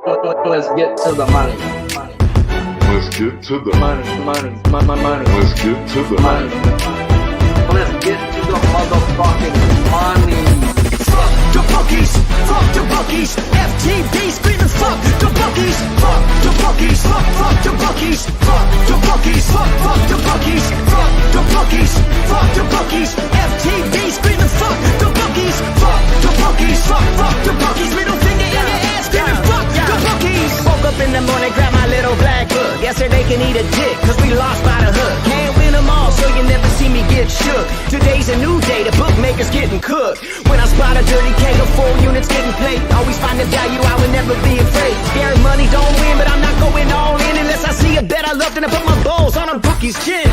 Let's get to the money. Let's get to the Money. Let's get to the Money. Let's get to the motherfucking money. Fuck the bookies, fuck the bookies. FTV screaming fuck the bookies, fuck the bookies, fuck the bookies, fuck the bookies, fuck the bookies, fuck the bookies, fuck the bookies. FTV screaming fuck the bookies, fuck the bookies, fuck the bookies. Middle finger in your ass screaming fuck the bookies. Woke up in the morning, grab my little black book. Yesterday can eat a dick, cause we lost by the hook. Can't win them all, so you never see me get shook. Today's a new day, the bookmaker's getting cooked. When I spot a dirty keg of 4 units getting played, always find the value, I would never be afraid. Scary money don't win, but I'm not going all in unless I see a bet I love, then I put my balls on a bookie's chin.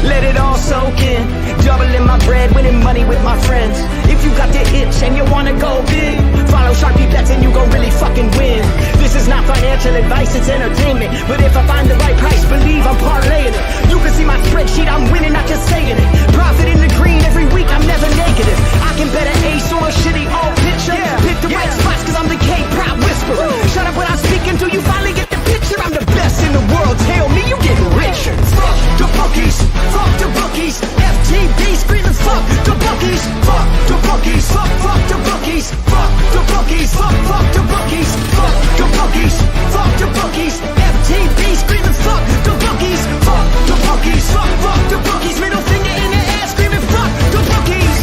Let it all soak in, doubling my bread, winning money with my friends. If you got the itch and you wanna go big, follow Sharpie bets and you gon' really fucking win. This is not financial advice, it's entertainment. But if I find the right price, believe I'm parlaying it. You can see my spreadsheet, I'm winning, not just saying it. Profit in the green every week, I'm never negative. I can bet an ace or a shitty old picture. Pick the right spots cause I'm the K-Prop whisperer. Shut up when I speak until you finally get the picture. I'm the best in the world, tell me you getting richer. Fuck the bookies, fuck the bookies. FTV screaming fuck the bookies, fuck the bookies, fuck the bookies, fuck the bookies, fuck the bookies, fuck the bookies, fuck the bookies. FTV screaming fuck the bookies, fuck the bookies, fuck the bookies. Middle finger in the ass screaming fuck the bookies.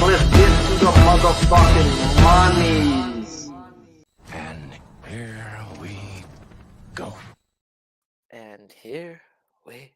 Let's get to the motherfucking monies. And here we go. And here we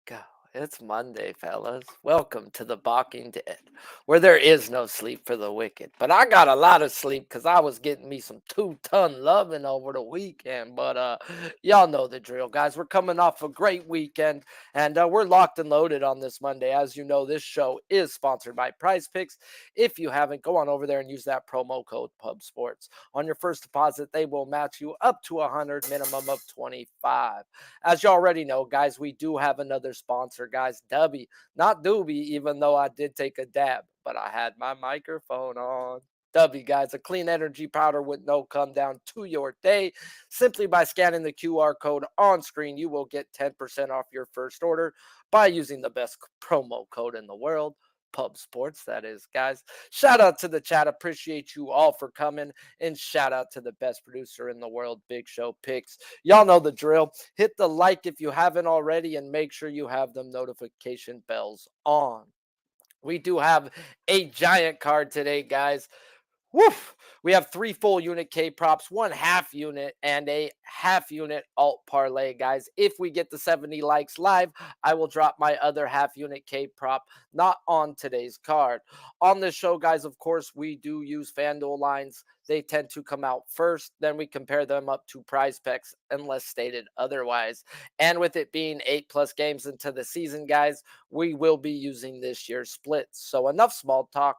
go. It's Monday, fellas. Welcome to the Balking Dead, where there is no sleep for the wicked. But I got a lot of sleep because I was getting me some 2-ton loving over the weekend. But y'all know the drill, guys. We're coming off a great weekend, and we're locked and loaded on this Monday. As you know, this show is sponsored by PrizePicks. If you haven't, go on over there and use that promo code PubSports. On your first deposit, they will match you up to 100, minimum of 25. As you already know, guys, we do have another sponsor, guys. Dubby, not Doobie, even though I did take a dab, but I had my microphone on. Dubby, guys, a clean energy powder with no come down to your day. Simply by scanning the QR code on screen, you will get 10% off your first order by using the best promo code in the world. Pub Sports, that is, guys. Shout out to the chat. Appreciate you all for coming. And shout out to the best producer in the world, Big Show Picks. Y'all know the drill. Hit the like if you haven't already, and make sure you have them notification bells on. We do have a giant card today, guys. Woof! We have 3 full unit K props, 1 half unit, and a half unit alt parlay, guys. If we get the 70 likes live, I will drop my other half unit K prop, not on today's card. On this show, guys, of course, we do use FanDuel lines. They tend to come out first, then we compare them up to PrizePicks unless stated otherwise. And with it being 8+ games into the season, guys, we will be using this year's splits. So enough small talk.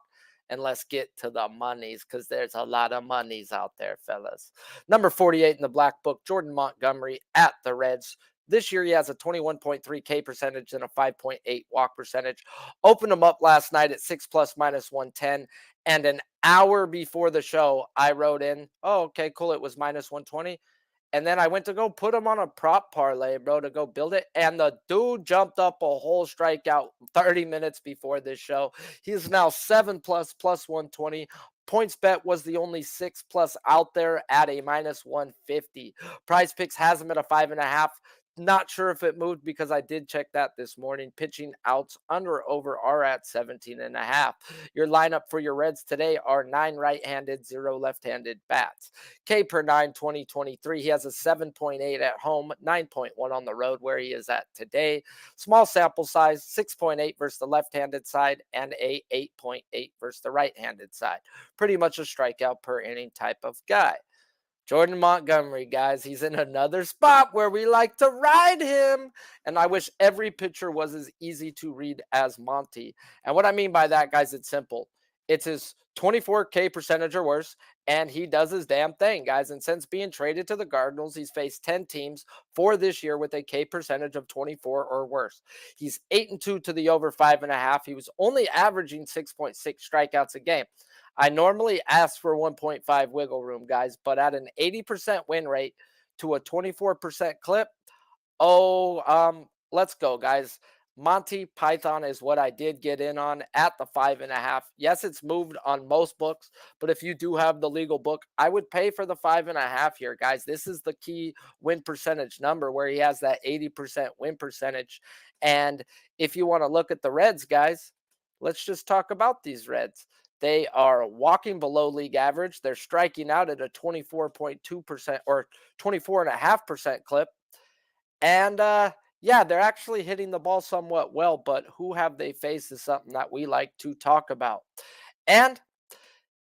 And let's get to the monies, because there's a lot of monies out there, fellas. Number 48 in the black book, Jordan Montgomery at the Reds. This year, he has a 21.3 K percentage and a 5.8 walk percentage. Opened him up last night at 6+ minus 110. And an hour before the show, I wrote in, oh, okay, cool, it was minus 120. And then I went to go put him on a prop parlay, bro, to go build it. And the dude jumped up a whole strikeout 30 minutes before this show. He's now 7+ plus 120. Points bet was the only 6+ out there at a minus 150. PrizePicks has him at a 5.5. Not sure if it moved because I did check that this morning. Pitching outs under or over are at 17.5. Your lineup for your Reds today are 9 right-handed, 0 left-handed bats. K per 9, 2023. He has a 7.8 at home, 9.1 on the road where he is at today. Small sample size, 6.8 versus the left-handed side and a 8.8 versus the right-handed side. Pretty much a strikeout per inning type of guy. Jordan Montgomery, guys, he's in another spot where we like to ride him. And I wish every pitcher was as easy to read as Monty. And what I mean by that, guys, it's simple. It's his 24K percentage or worse, and he does his damn thing, guys. And since being traded to the Cardinals, he's faced 10 teams for this year with a K percentage of 24 or worse. He's 8-2 to the over 5.5. He was only averaging 6.6 strikeouts a game. I normally ask for 1.5 wiggle room, guys, but at an 80% win rate to a 24% clip, let's go, guys. Monty Python is what I did get in on at the 5.5. Yes, it's moved on most books, but if you do have the legal book, I would pay for the 5.5 here, guys. This is the key win percentage number where he has that 80% win percentage. And if you want to look at the Reds, guys, let's just talk about these Reds. They are walking below league average. They're striking out at a 24.2% or 24.5% clip. And yeah, they're actually hitting the ball somewhat well, but who have they faced is something that we like to talk about. And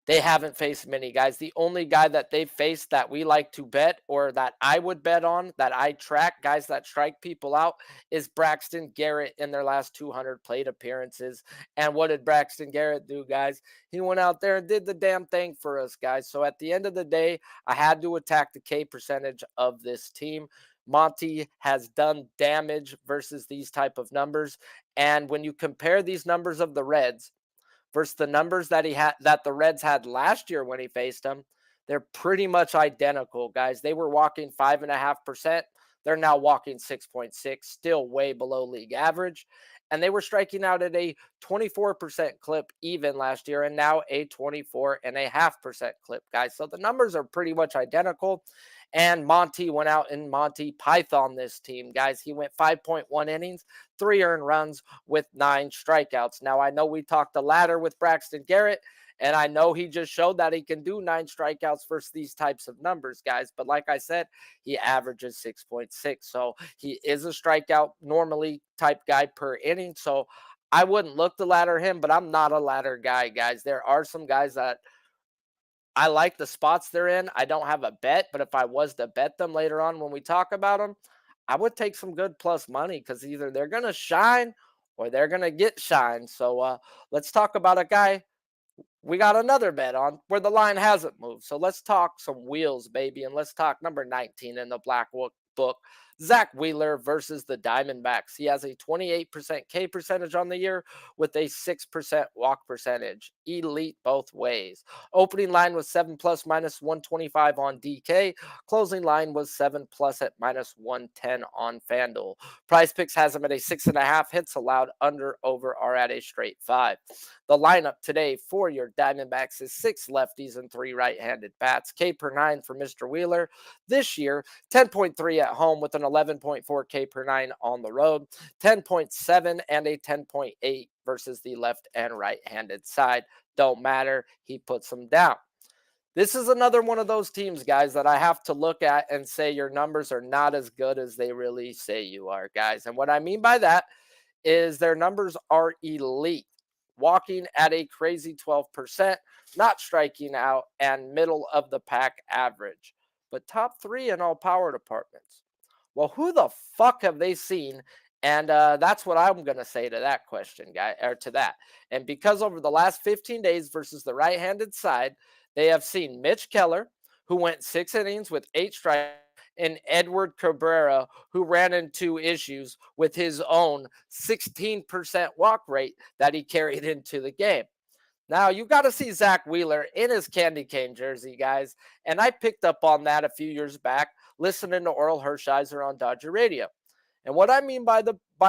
they haven't faced many guys. The only guy that they've faced that we like to bet, or that I would bet on, that I track, guys that strike people out, is Braxton Garrett in their last 200 plate appearances. And what did Braxton Garrett do, guys? He went out there and did the damn thing for us, guys. So at the end of the day, I had to attack the K percentage of this team. Monty has done damage versus these type of numbers. And when you compare these numbers of the Reds versus the numbers that that the Reds had last year when he faced them, they're pretty much identical, guys. They were walking 5.5%. They're now walking 6.6, still way below league average. And they were striking out at a 24% clip even last year, and now a 24.5% clip, guys. So the numbers are pretty much identical. And Monty went out and Monty Python this team, guys. He went 5.1 innings, 3 earned runs with 9 strikeouts. Now, I know we talked the ladder with Braxton Garrett, and I know he just showed that he can do 9 strikeouts versus these types of numbers, guys. But like I said, he averages 6.6. So he is a strikeout normally type guy per inning. So I wouldn't look to ladder him, but I'm not a ladder guy, guys. There are some guys that I like the spots they're in. I don't have a bet, but if I was to bet them later on when we talk about them, I would take some good plus money because either they're going to shine or they're going to get shine. So let's talk about a guy we got another bet on where the line hasn't moved. So let's talk some wheels, baby. And let's talk number 19 in the Black book, Zach Wheeler versus the Diamondbacks. He has a 28% K percentage on the year with a 6% walk percentage. Elite both ways. Opening line was 7 plus minus 125 on DK. Closing line was 7 plus at minus 110 on FanDuel. PrizePicks has him at a 6.5. Hits allowed under over are at a straight 5. The lineup today for your Diamondbacks is 6 lefties and 3 right-handed bats. K per 9 for Mr. Wheeler. This year, 10.3 at home with an 11.4 K per 9 on the road, 10.7 and a 10.8 versus the left and right-handed side. Don't matter. He puts them down. This is another one of those teams, guys, that I have to look at and say your numbers are not as good as they really say you are, guys. And what I mean by that is their numbers are elite. Walking at a crazy 12%, not striking out, and middle of the pack average, but top 3 in all power departments. Well, who the fuck have they seen? And that's what I'm going to say to that question, guy, or to that. And because over the last 15 days versus the right-handed side, they have seen Mitch Keller, who went 6 innings with 8 strikes, and Edward Cabrera, who ran into issues with his own 16% walk rate that he carried into the game. Now, you got to see Zach Wheeler in his candy cane jersey, guys. And I picked up on that a few years back, listening to Oral Hershiser on Dodger Radio. And what I mean by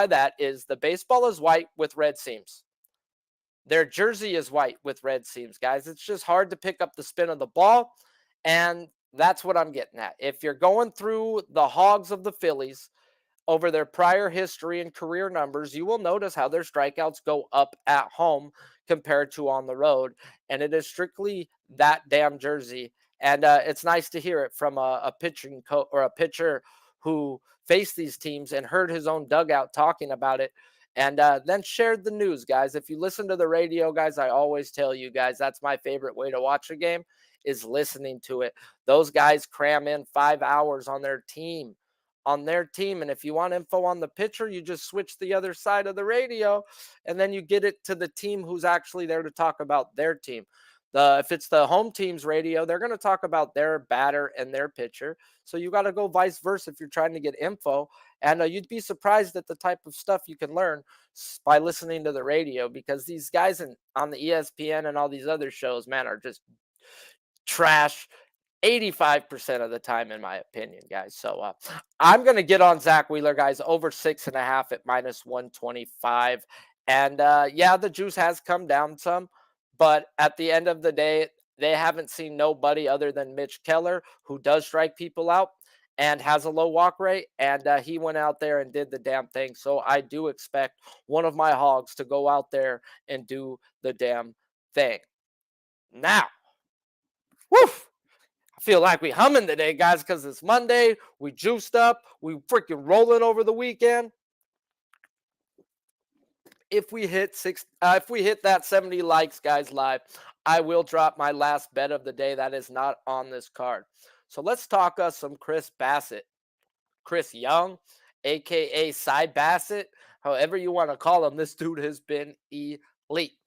that is the baseball is white with red seams. Their jersey is white with red seams, guys. It's just hard to pick up the spin of the ball. And that's what I'm getting at. If you're going through the hogs of the Phillies over their prior history and career numbers, you will notice how their strikeouts go up at home compared to on the road. And it is strictly that damn jersey. And it's nice to hear it from a pitching coach or a pitcher who faced these teams and heard his own dugout talking about it. And then shared the news, guys. If you listen to the radio, guys, I always tell you guys, that's my favorite way to watch a game is listening to it. Those guys cram in 5 hours on their team. And if you want info on the pitcher, you just switch the other side of the radio and then you get it to the team who's actually there to talk about their team. If it's the home team's radio, they're going to talk about their batter and their pitcher. So you got to go vice versa if you're trying to get info. And you'd be surprised at the type of stuff you can learn by listening to the radio, because these guys on the ESPN and all these other shows, man, are just trash 85% of the time, in my opinion, guys. So I'm going to get on Zach Wheeler, guys, over 6.5 at -125. And yeah, the juice has come down some, but at the end of the day, they haven't seen nobody other than Mitch Keller, who does strike people out and has a low walk rate. And he went out there and did the damn thing. So I do expect one of my hogs to go out there and do the damn thing. Now, woof. I feel like we humming today, guys, because it's Monday. We juiced up. We freaking rolling over the weekend. If we hit that 70 likes, guys, live, I will drop my last bet of the day that is not on this card. So let's talk some Chris Bassett, Chris Young, aka Cy Bassett, however you want to call him. This dude has been elite.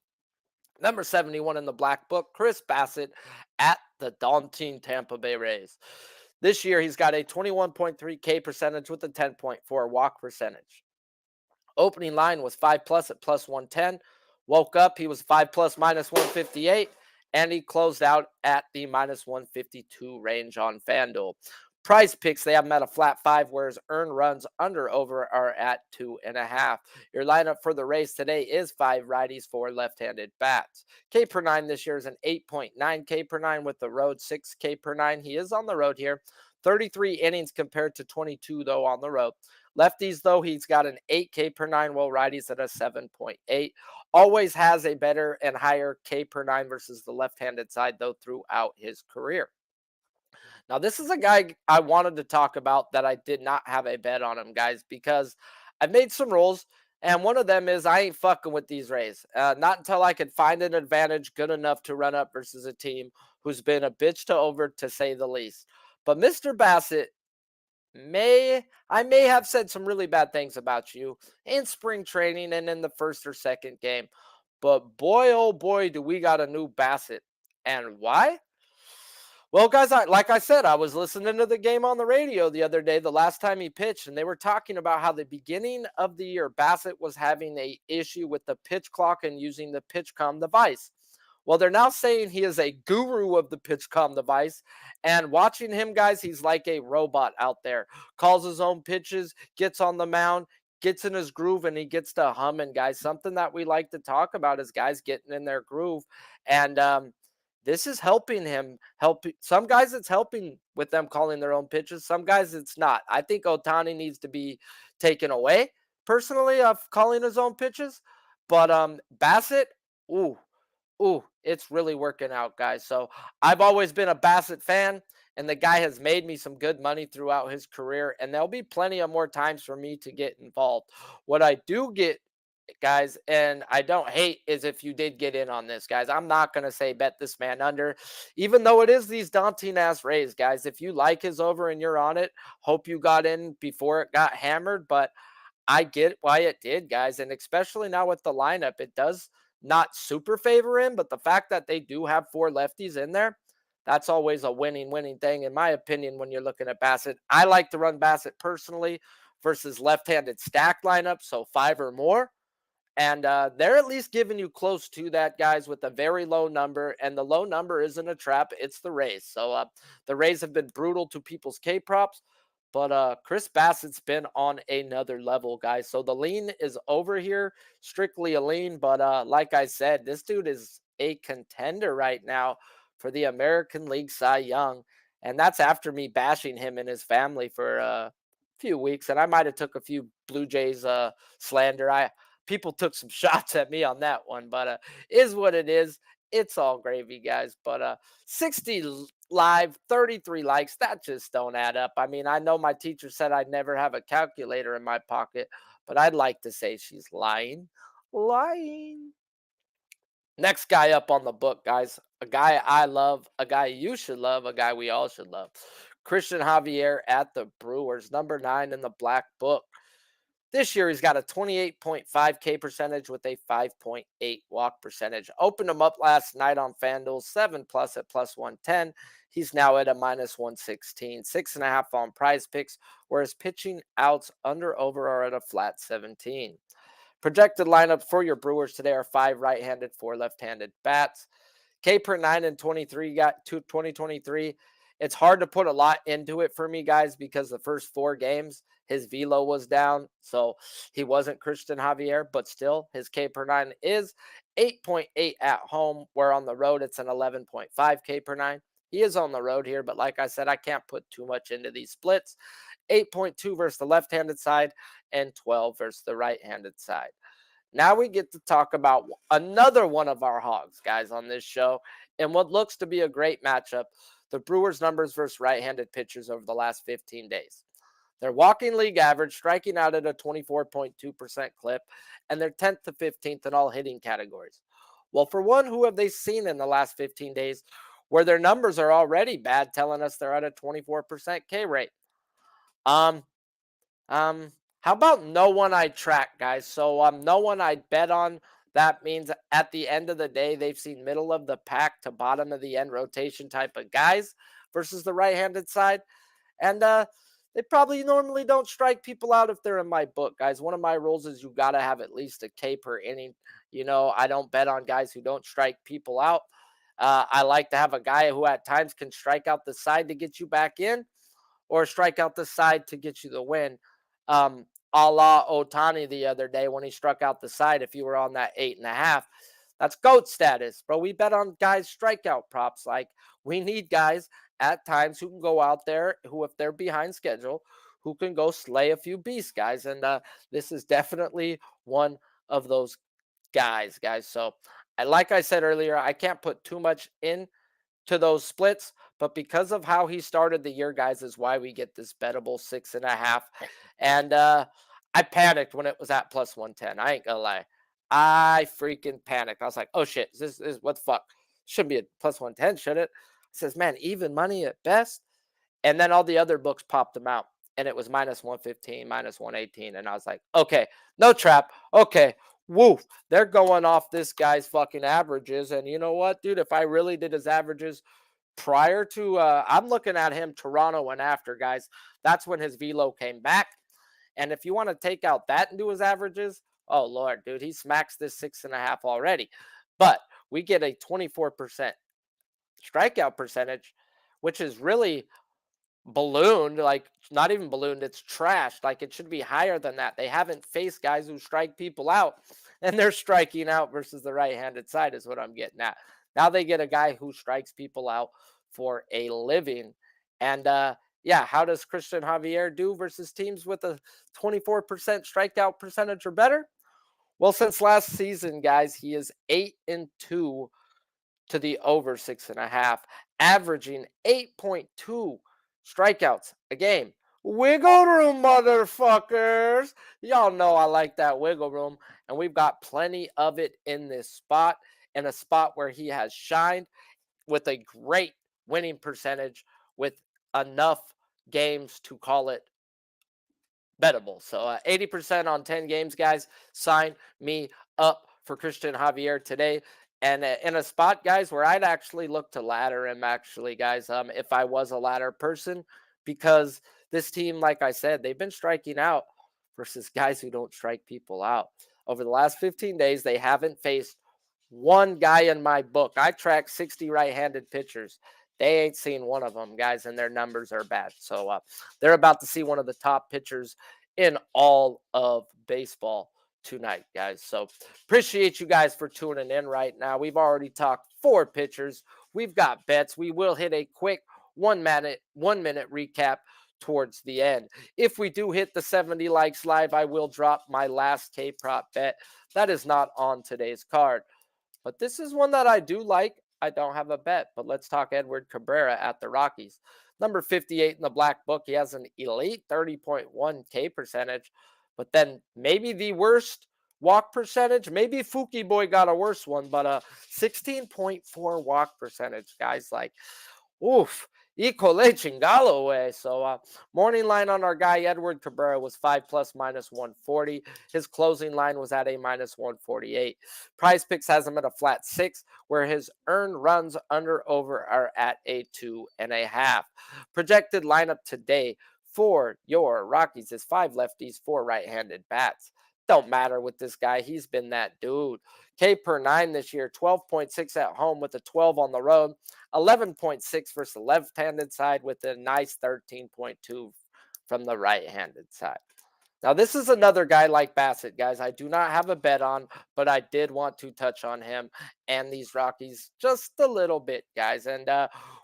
Number 71 in the black book, Chris Bassett at the daunting Tampa Bay Rays. This year, he's got a 21.3 K percentage with a 10.4 walk percentage. Opening line was 5+ at +110. Woke up, he was 5+ -158, and he closed out at the -152 range on FanDuel. PrizePicks, they have him at a flat 5, whereas earned runs under over are at 2.5. Your lineup for the race today is 5 righties, 4 left-handed bats. K per 9 this year is an 8.9 K per 9 with the road, 6 K per 9. He is on the road here. 33 innings compared to 22, though, on the road. Lefties, though, he's got an 8 K per 9, while righties at a 7.8. Always has a better and higher K per 9 versus the left-handed side, though, throughout his career. Now, this is a guy I wanted to talk about that I did not have a bet on him, guys, because I've made some rules, and one of them is I ain't fucking with these Rays. Not until I could find an advantage good enough to run up versus a team who's been a bitch to over, to say the least. But Mr. Bassett, I may have said some really bad things about you in spring training and in the first or second game. But boy, oh boy, do we got a new Bassett. And why? Well, guys, like I said, I was listening to the game on the radio the other day, the last time he pitched, and they were talking about how the beginning of the year, Bassett was having an issue with the pitch clock and using the PitchCom device. Well, they're now saying he is a guru of the PitchCom device, and watching him, guys, he's like a robot out there. Calls his own pitches, gets on the mound, gets in his groove, and he gets to humming, guys. Something that we like to talk about is guys getting in their groove, and this is helping him. Some guys, it's helping with them calling their own pitches. Some guys, it's not. I think Ohtani needs to be taken away, personally, of calling his own pitches. But Bassett, ooh, it's really working out, guys. So I've always been a Bassett fan, and the guy has made me some good money throughout his career, and there'll be plenty of more times for me to get involved. What I do get, guys, and I don't hate, is if you did get in on this, guys. I'm not going to say bet this man under, even though it is these daunting ass Rays, guys. If you like his over and you're on it, hope you got in before it got hammered, but I get why it did, guys. And especially now with the lineup, it does not super favor him, but the fact that they do have 4 lefties in there, that's always a winning thing, in my opinion, when you're looking at Bassett. I like to run Bassett personally versus left-handed stack lineup, so 5 or more. And they're at least giving you close to that, guys, with a very low number. And the low number isn't a trap. It's the Rays. So the Rays have been brutal to people's K-props. But Chris Bassett's been on another level, guys. So the lean is over here. Strictly a lean. But like I said, this dude is a contender right now for the American League Cy Young. And that's after me bashing him and his family for a few weeks. And I might have took a few Blue Jays slander. People took some shots at me on that one, but is what it is. It's all gravy, guys. But 60 live, 33 likes, that just don't add up. I mean, I know my teacher said I'd never have a calculator in my pocket, but I'd like to say she's lying. Lying. Next guy up on the book, guys. A guy I love, a guy you should love, a guy we all should love. Christian Javier at the Brewers, number 9 in the black book. This year, he's got a 28.5 K percentage with a 5.8 walk percentage. Opened him up last night on FanDuel, 7+ at plus 110. He's now at a minus 116, 6.5 on PrizePicks, whereas pitching outs under over are at a flat 17. Projected lineup for your Brewers today are 5 right-handed, 4 left-handed bats. K per 9 and 23 got 2023. It's hard to put a lot into it for me, guys, because the first 4 games, his velo was down. So he wasn't Christian Javier, but still his K per 9 is 8.8 at home, where on the road it's an 11.5 K per 9. He is on the road here, but like I said, I can't put too much into these splits. 8.2 versus the left-handed side and 12 versus the right-handed side. Now we get to talk about another one of our hogs, guys, on this show, and what looks to be a great matchup, the Brewers' numbers versus right-handed pitchers over the last 15 days. They're walking league average, striking out at a 24.2% clip, and they're 10th to 15th in all hitting categories. Well, for one, who have they seen in the last 15 days where their numbers are already bad, telling us they're at a 24% K rate? How about no one I track, guys? So no one I bet on. That means at the end of the day, they've seen middle of the pack to bottom of the end rotation type of guys versus the right-handed side. And they probably normally don't strike people out if they're in my book, guys. One of my rules is you got to have at least a K per inning. You know, I don't bet on guys who don't strike people out. I like to have a guy who at times can strike out the side to get you back in, or strike out the side to get you the win. A la Otani the other day when he struck out the side. If you were on that 8.5, that's GOAT status, bro. We bet on guys' strikeout props. Like, we need guys at times who can go out there, who, if they're behind schedule, who can go slay a few beasts, guys. And this is definitely one of those guys. So, like I said earlier, I can't put too much in to those splits, but because of how he started the year, guys, is why we get this bettable 6.5. And I panicked when it was at plus 110. I ain't gonna lie. I freaking panicked. I was like, oh shit, this is what the fuck? Shouldn't be a plus 110, should it? It says, man, even money at best. And then all the other books popped them out, and it was minus 115, minus 118. And I was like, okay, no trap. Okay, woof. They're going off this guy's fucking averages. And you know what, dude? If I really did his averages prior to, I'm looking at him Toronto and after, guys. That's when his velo came back. And if you want to take out that and do his averages, oh Lord, dude, he smacks this 6.5 already. But we get a 24% strikeout percentage, which is really ballooned, like not even ballooned, it's trashed. Like, it should be higher than that. They haven't faced guys who strike people out, and they're striking out versus the right-handed side is what I'm getting at. Now they get a guy who strikes people out for a living. And yeah, how does Christian Javier do versus teams with a 24% strikeout percentage or better? Well, since last season, guys, he is 8-2 to the over 6.5, averaging 8.2 strikeouts a game. Wiggle room, motherfuckers. Y'all know I like that wiggle room, and we've got plenty of it in this spot, in a spot where he has shined with a great winning percentage with enough games to call it bettable. So 80% on 10 games, guys. Sign me up for Christian Javier today. And in a spot, guys, where I'd actually look to ladder him, actually, guys, if I was a ladder person, because this team, like I said, they've been striking out versus guys who don't strike people out. Over the last 15 days, they haven't faced one guy in my book. I track 60 right-handed pitchers. They ain't seen one of them, guys, and their numbers are bad. So they're about to see one of the top pitchers in all of baseball tonight, guys. So appreciate you guys for tuning in right now. We've already talked 4 pitchers. We've got bets. We will hit a quick 1 minute recap towards the end. If we do hit the 70 likes live, I will drop my last K-prop bet. That is not on today's card, but this is one that I do like. I don't have a bet, but let's talk Edward Cabrera at the Rockies. Number 58 in the black book. He has an elite 30.1 K percentage, but then maybe the worst walk percentage. Maybe Fookie Boy got a worse one, but a 16.4 walk percentage, guys. Like, oof. Híjole chingalo way. So morning line on our guy Edward Cabrera was 5+ minus 140. His closing line was at a minus 148. PrizePicks has him at a flat 6, where his earned runs under over are at a 2.5. Projected lineup today for your Rockies is 5 lefties, 4 right-handed bats. Don't matter with this guy. He's been that dude. K per 9 this year, 12.6 at home with a 12 on the road, 11.6 versus the left-handed side with a nice 13.2 from the right-handed side. Now, this is another guy like Bassett, guys. I do not have a bet on, but I did want to touch on him and these Rockies just a little bit, guys. And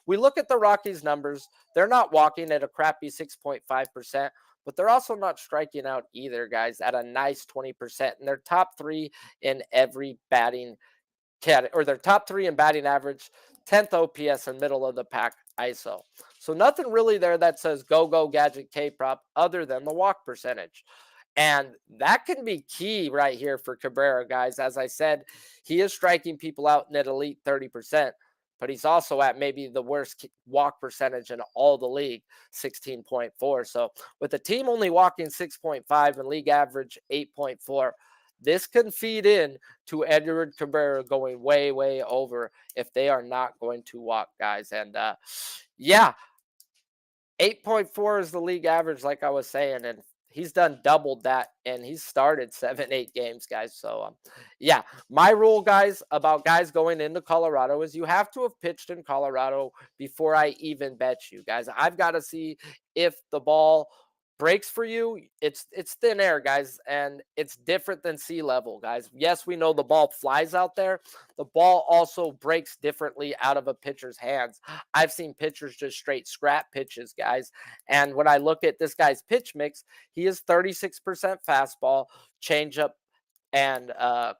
we look at the Rockies numbers. They're not walking at a crappy 6.5%, but they're also not striking out either, guys, at a nice 20%. And they're top 3 in every batting or their top 3 in batting average, 10th OPS, and middle of the pack ISO. So nothing really there that says go gadget K prop other than the walk percentage. And that can be key right here for Cabrera, guys. As I said, he is striking people out in at elite 30%, but he's also at maybe the worst walk percentage in all the league, 16.4. So with the team only walking 6.5 and league average 8.4, this can feed in to Edward Cabrera going way over if they are not going to walk, guys. And yeah, 8.4 is the league average, like I was saying, and he's done doubled that, and he's started 7-8 games, guys. So yeah, my rule, guys, about guys going into Colorado is you have to have pitched in Colorado before I even bet you, guys. I've got to see if the ball breaks for you. It's thin air, guys, and it's different than sea level, guys. Yes, we know the ball flies out there. The ball also breaks differently out of a pitcher's hands. I've seen pitchers just straight scrap pitches, guys. And when I look at this guy's pitch mix, he is 36% fastball, changeup, and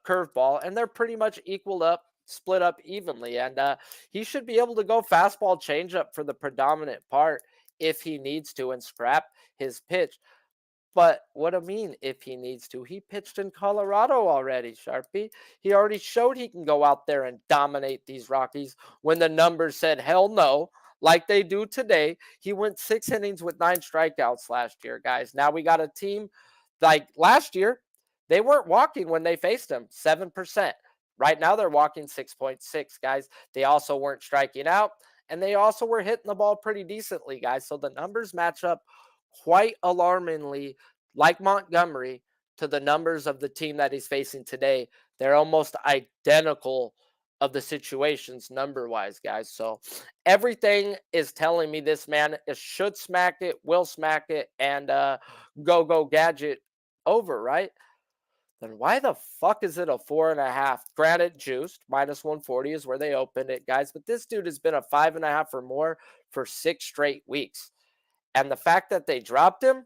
curveball, and they're pretty much equaled up, split up evenly. And he should be able to go fastball, changeup for the predominant part if he needs to and scrap his pitch. But what I mean, if he needs to, he pitched in Colorado already, Sharpie. He already showed he can go out there and dominate these Rockies when the numbers said hell no, like they do today. He went 6 innings with 9 strikeouts last year, guys. Now we got a team like last year, they weren't walking when they faced him, 7%. Right now they're walking 6.6, guys. They also weren't striking out, and they also were hitting the ball pretty decently, guys. So the numbers match up quite alarmingly, like Montgomery, to the numbers of the team that he's facing today. They're almost identical of the situations number-wise, guys. So everything is telling me this man should smack it, will smack it, and go gadget over, right? Then why the fuck is it a 4.5? Granted, juiced, minus 140 is where they opened it, guys. But this dude has been a 5.5 or more for 6 straight weeks. And the fact that they dropped him,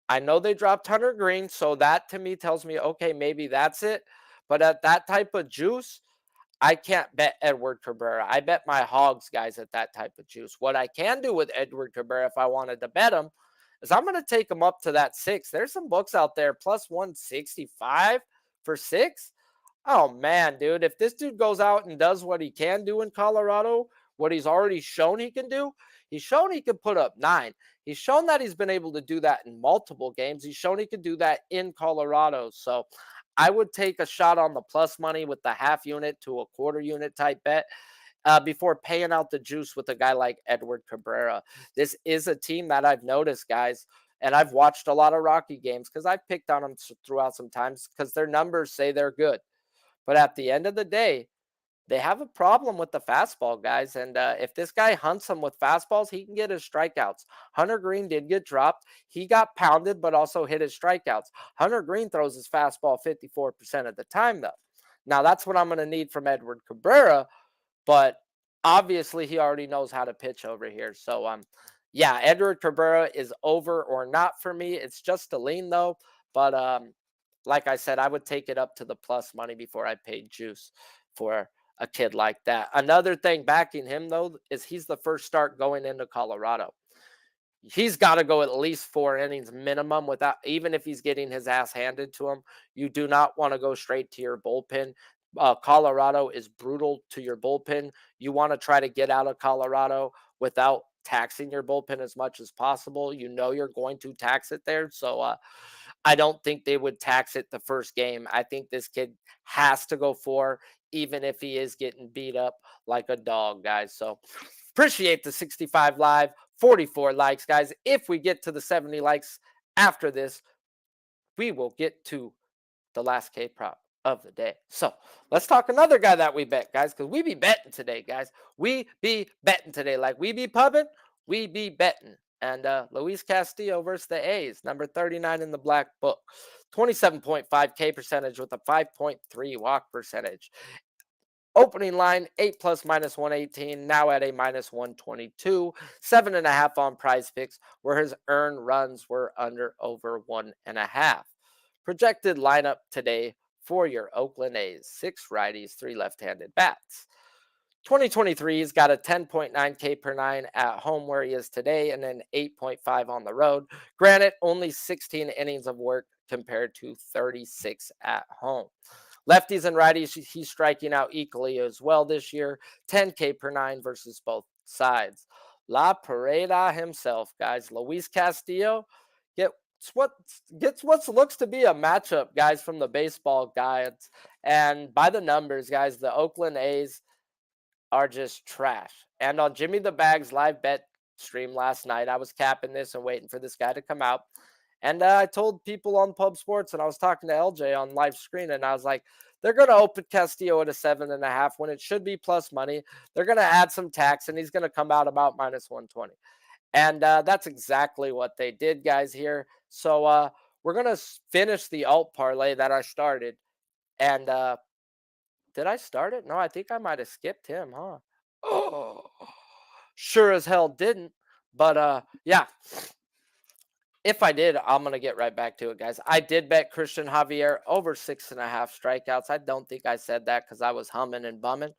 I know they dropped Hunter Green, so that to me tells me, okay, maybe that's it. But at that type of juice, I can't bet Edward Cabrera. I bet my hogs, guys, at that type of juice. What I can do with Edward Cabrera, if I wanted to bet him, is I'm going to take him up to that 6. There's some books out there, plus 165 for 6. Oh, man, dude. If this dude goes out and does what he can do in Colorado, what he's already shown he can do, he's shown he can put up 9. He's shown that he's been able to do that in multiple games. He's shown he can do that in Colorado. So I would take a shot on the plus money with the half unit to a quarter unit type bet before paying out the juice with a guy like Edward Cabrera. This is a team that I've noticed, guys, and I've watched a lot of Rocky games because I've picked on them throughout some times because their numbers say they're good. But at the end of the day, they have a problem with the fastball, guys. And if this guy hunts them with fastballs, he can get his strikeouts. Hunter Green did get dropped. He got pounded, but also hit his strikeouts. Hunter Green throws his fastball 54% of the time, though. Now, that's what I'm going to need from Edward Cabrera, but obviously he already knows how to pitch over here. So, yeah, Edward Cabrera is over or not for me. It's just a lean, though. But like I said, I would take it up to the plus money before I paid juice for a kid like that. Another thing backing him, though, is he's the first start going into Colorado. He's got to go at least 4 innings minimum without, even if he's getting his ass handed to him. You do not want to go straight to your bullpen. Colorado is brutal to your bullpen. You want to try to get out of Colorado without taxing your bullpen as much as possible. You know you're going to tax it there. So I don't think they would tax it the first game. I think this kid has to go 4, even if he is getting beat up like a dog, guys. So appreciate the 65 live, 44 likes, guys. If we get to the 70 likes after this, we will get to the last K prop of the day. So let's talk another guy that we bet, guys, because we be betting today, guys. We be betting today. Like we be pubbing, we be betting. And Luis Castillo versus the A's, number 39 in the black book. 27.5 K percentage with a 5.3 walk percentage. Opening line 8 plus minus 118, now at a minus 122, 7.5 on PrizePicks, where his earned runs were under over 1.5. Projected lineup today for your Oakland A's: 6 righties, 3 left-handed bats. 2023, he's got a 10.9 K per 9 at home where he is today, and then 8.5 on the road. Granted, only 16 innings of work compared to 36 at home. Lefties and righties, he's striking out equally as well this year. 10 K per 9 versus both sides. La Pareda himself, guys. Luis Castillo gets what looks to be a matchup, guys, from the baseball guides. And by the numbers, guys, the Oakland A's are just trash. And on Jimmy the Bag's live bet stream last night, I was capping this and waiting for this guy to come out. And I told people on Pub Sports, and I was talking to LJ on live screen, and I was like, they're going to open Castillo at a 7.5 when it should be plus money. They're going to add some tax, and he's going to come out about minus 120. And that's exactly what they did, guys, here. So we're going to finish the alt parlay that I started. And did I start it? No, I think I might have skipped him, huh? Oh, sure as hell didn't. But yeah, if I did, I'm going to get right back to it, guys. I did bet Christian Javier over 6.5 strikeouts. I don't think I said that because I was humming and bumming.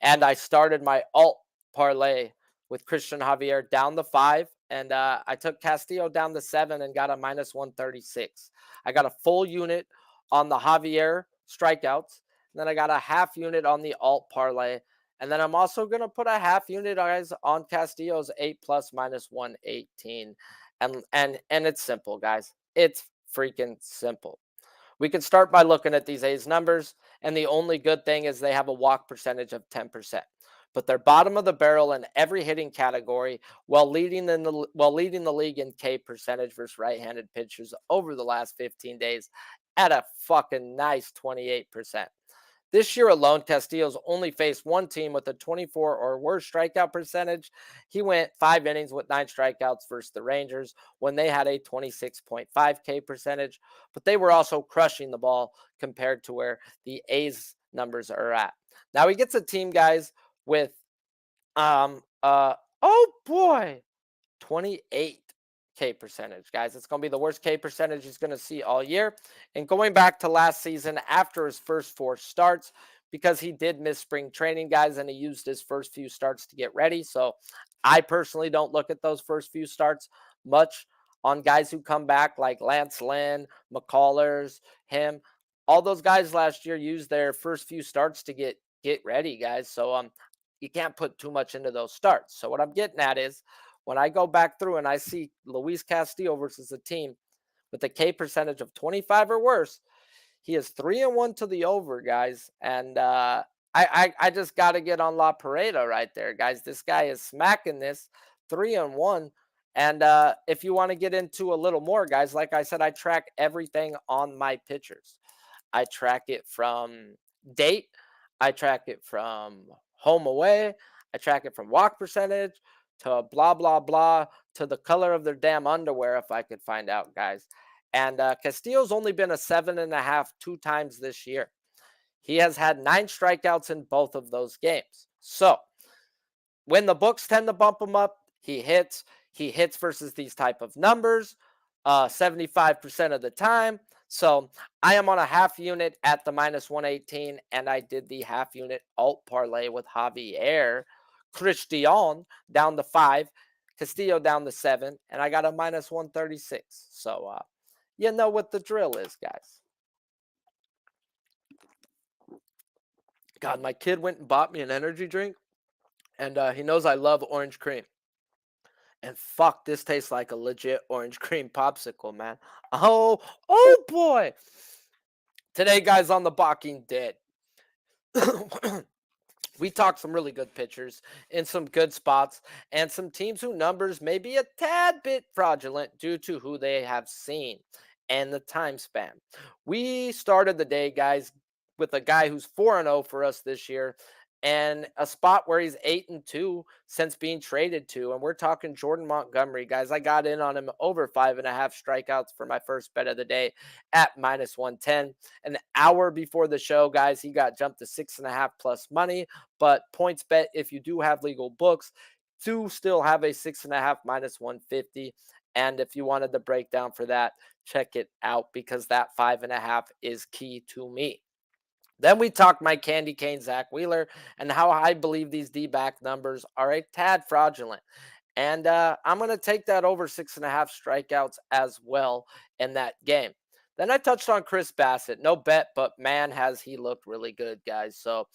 And I started my alt parlay with Christian Javier down the 5. And I took Castillo down the 7 and got a minus 136. I got a full unit on the Javier strikeouts. And then I got a half unit on the alt parlay. And then I'm also going to put a half unit, guys, on Castillo's 8 plus minus 118. And it's simple, guys. It's freaking simple. We can start by looking at these A's numbers. And the only good thing is they have a walk percentage of 10%. But they're bottom of the barrel in every hitting category while leading the league in K percentage versus right-handed pitchers over the last 15 days at a fucking nice 28%. This year alone, Castillo's only faced one team with a 24 or worse strikeout percentage. He went 5 innings with 9 strikeouts versus the Rangers when they had a 26.5 K percentage, but they were also crushing the ball compared to where the A's numbers are at. Now he gets a team, guys, with oh boy, 28 K percentage, guys. It's going to be the worst K percentage he's going to see all year. And going back to last season after his first 4 starts, because he did miss spring training, guys, and he used his first few starts to get ready. So I personally don't look at those first few starts much on guys who come back like Lance Lynn, McCullers, him. All those guys last year used their first few starts to get ready, guys. So you can't put too much into those starts. So what I'm getting at is, when I go back through and I see Luis Castillo versus a team with a K percentage of 25 or worse, he is 3-1 to the over, guys. And I just got to get on La Pareda right there, guys. This guy is smacking this 3-1. And if you want to get into a little more, guys, like I said, I track everything on my pitchers. I track it from date. I track it from home away. I track it from walk percentage to blah, blah, blah, to the color of their damn underwear, if I could find out, guys. And Castillo's only been a 7.5 2 times this year. He has had 9 strikeouts in both of those games. So when the books tend to bump him up, he hits. He hits versus these type of numbers 75% of the time. So I am on a half unit at the minus 118, and I did the half unit alt parlay with Javier. Christian down to 5, Castillo down to 7, and I got a minus 136. So you know what the drill is, guys. God, my kid went and bought me an energy drink, and he knows I love orange cream. And fuck, this tastes like a legit orange cream popsicle, man. Oh boy. Today, guys, on the Balking Dead. We talked some really good pitchers in some good spots and some teams whose numbers may be a tad bit fraudulent due to who they have seen and the time span. We started the day, guys, with a guy who's 4-0 for us this year and a spot where he's 8-2 since being traded to. And we're talking Jordan Montgomery, guys. I got in on him over 5.5 strikeouts for my first bet of the day at -110. An hour before the show, guys, he got jumped to 6.5 plus money. But points bet, if you do have legal books, do still have a 6.5 -150. And if you wanted the breakdown for that, check it out because that 5.5 is key to me. Then we talked my candy cane Zach Wheeler and how I believe these D-back numbers are a tad fraudulent. And I'm going to take that over 6.5 strikeouts as well in that game. Then I touched on Chris Bassett. No bet, but man, has he looked really good, guys. So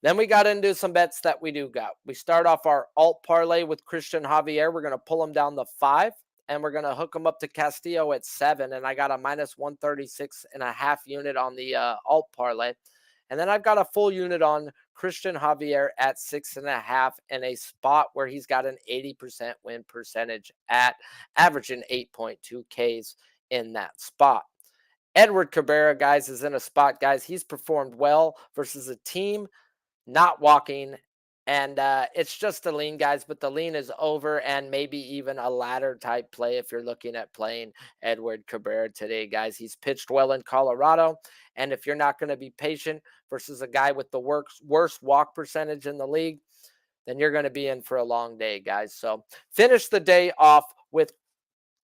then we got into some bets that we do got. We start off our alt parlay with Christian Javier. We're going to pull him down to 5. And we're going to hook him up to Castillo at 7. And I got a -136.5 unit on the alt parlay. And then I've got a full unit on Christian Javier at 6.5 in a spot where he's got an 80% win percentage at averaging 8.2 Ks in that spot. Edward Cabrera, guys, is in a spot, guys. He's performed well versus a team not walking. And it's just a lean, guys, but the lean is over and maybe even a ladder type play if you're looking at playing Edward Cabrera today, guys. He's pitched well in Colorado. And if you're not going to be patient versus a guy with the worst walk percentage in the league, then you're going to be in for a long day, guys. So finish the day off with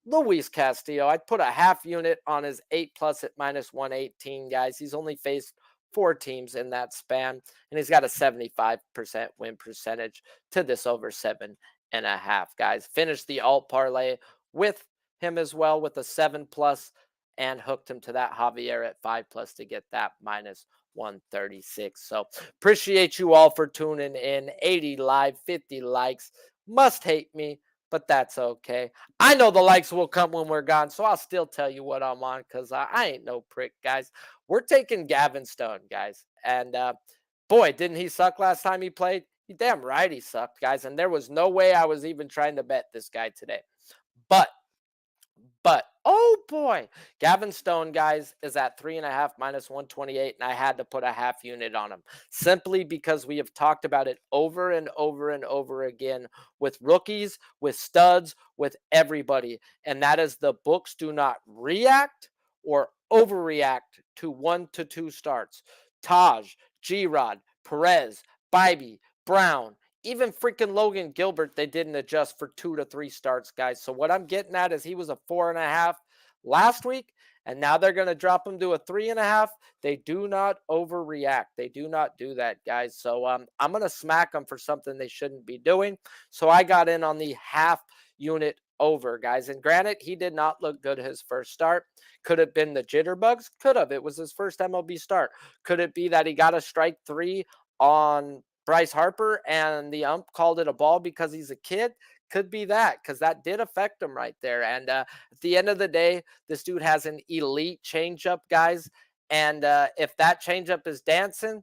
Luis Castillo. I'd put a half unit on his 8+ at -118, guys. He's only faced 4 teams in that span, and he's got a 75% win percentage to this over 7.5, guys. Finished the alt parlay with him as well with a 7+ and hooked him to that Javier at 5+ to get that -136. So appreciate you all for tuning in. 80 live, 50 likes. Must hate me, but that's okay. I know the likes will come when we're gone, so I'll still tell you what I'm on because I ain't no prick, guys. We're taking Gavin Stone, guys. And boy, didn't he suck last time he played? You damn right he sucked, guys. And there was no way I was even trying to bet this guy today. But, oh boy, Gavin Stone, guys, is at 3.5 -128, and I had to put a half unit on him simply because we have talked about it over and over and over again with rookies, with studs, with everybody. And that is the books do not react or overreact to 1 to 2 starts. Taj, G-Rod, Perez, Bibee, Brown, even freaking Logan Gilbert, they didn't adjust for 2 to 3 starts, guys. So what I'm getting at is he was a 4.5 last week, and now they're going to drop him to a 3.5. They do not overreact. They do not do that, guys. So I'm going to smack them for something they shouldn't be doing. So I got in on the half unit over, guys. And granted, he did not look good his first start. Could have been the jitterbugs? Could have. It was his first MLB start. Could it be that he got a strike 3 on Bryce Harper and the ump called it a ball because he's a kid? Could be that, because that did affect him right there. And at the end of the day, this dude has an elite changeup, guys. And if that changeup is dancing,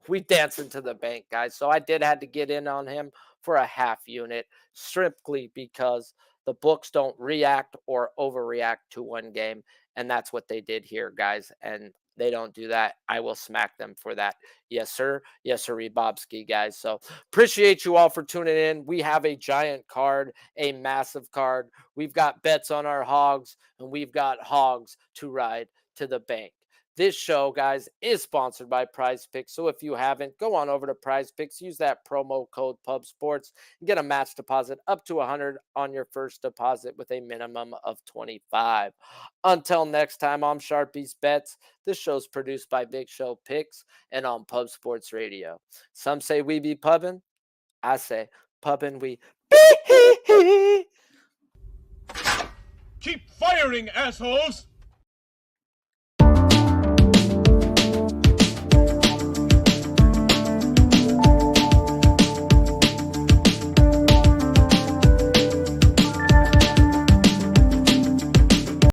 we dancing to the bank, guys. So I did have to get in on him for a half unit, strictly because the books don't react or overreact to one game. And that's what they did here, guys. And they don't do that. I will smack them for that. Yes, sir. Yes, sir, Bobski, guys. So appreciate you all for tuning in. We have a giant card, a massive card. We've got bets on our hogs, and we've got hogs to ride to the bank. This show, guys, is sponsored by PrizePicks. So if you haven't, go on over to PrizePicks. Use that promo code PubSports and get a match deposit up to $100 on your first deposit with a minimum of $25. Until next time, I'm Sharpie's Bets. This show's produced by Big Show Picks and on Pub Sports Radio. Some say we be pubbing. I say pubbing we. Keep firing, assholes!